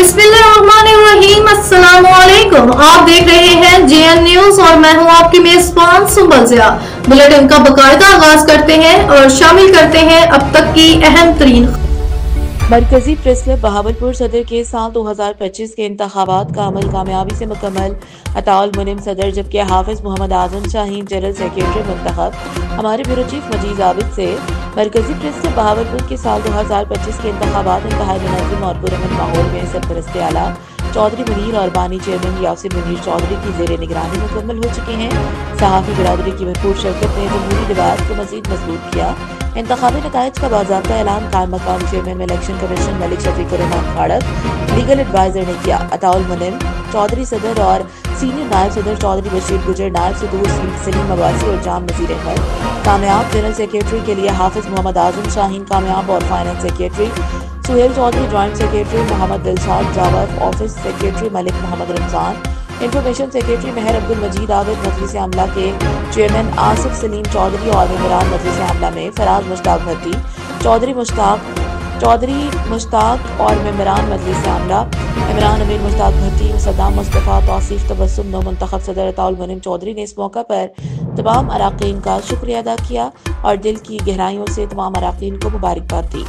बिस्मिल्लाहिर्रहमानिर्रहीम। अस्सलाम वालेकुम। आप देख रहे हैं जेएन न्यूज और मैं हूं आपकी मेजबान सुंबल ज़िया। बुलेटिन का बाकायदा आगाज करते हैं और शामिल करते हैं अब तक की अहम तरीन। मरकजी प्रेस क्लब बहावलपुर सदर के साल 2025 के इंतखाबात का अमल कामयाबी से मुकम्मल। अताउल मुनिम सदर जबकि हाफिज मोहम्मद आजम शाहीन जनरल सेक्रेटरी मुंतखब। हमारे ब्यूरो चीफ मजीद आबिद से मरकजी प्रेस क्लब बहावलपुर के साल 2025 के इंतखाबात इंतहाई मुनज़्ज़म और पुरअमन माहौल में सरपरस्त आला चौधरी मुनीर और बानी चेयरमैन यासिर मुनीर चौधरी की ज़ेर निगरानी मुकम्मल हो चुके हैं। सहाफ़ी बिरादरी की भरपूर शिरकत ने जमहूरी लिबास को मज़ीद मजबूत किया। इंतखाबी नताइज का बाज़ाब्ता ऐलान कायम मकाम चेयरमैन में इलेक्शन कमीशन मलिक शफीकुर रहमान खाड़क लीगल एडवाइजर ने किया। अताउल मुनिम चौधरी सदर और सीनियर नायब सदर चौधरी बशीर गुजर, नायब सदूर सलीम अब्बासी और जाम नज़ीर अहमद कामयाब। जनरल सेक्रेटरी के लिए हाफिज मोहम्मद आजम शाहीन कामयाब और finance secretary Suhail Chaudhry, joint secretary Mohammad Dilshad Jawar, office secretary Malik Mohammad Ramzan, information secretary Mehar Abdul Majeed Abid, मजलिस आमला के चेयरमैन आसिफ सलीम चौधरी और मेंबरान मजलिस आमला में फराज मुश्ताक भट्टी, चौधरी मुश्ताक और मेंबरान मजलिस आमला इमरान अमीर मुश्ताक भट्टी, सद्दाम मुस्तफ़ा, तौसीफ तबस्सुम, नौमुंतखब सदर अताउल मुनिम चौधरी ने इस मौका पर तमाम अराकीन का शुक्रिया अदा किया और दिल की गहराइयों से तमाम अराकीन को मुबारकबाद दी।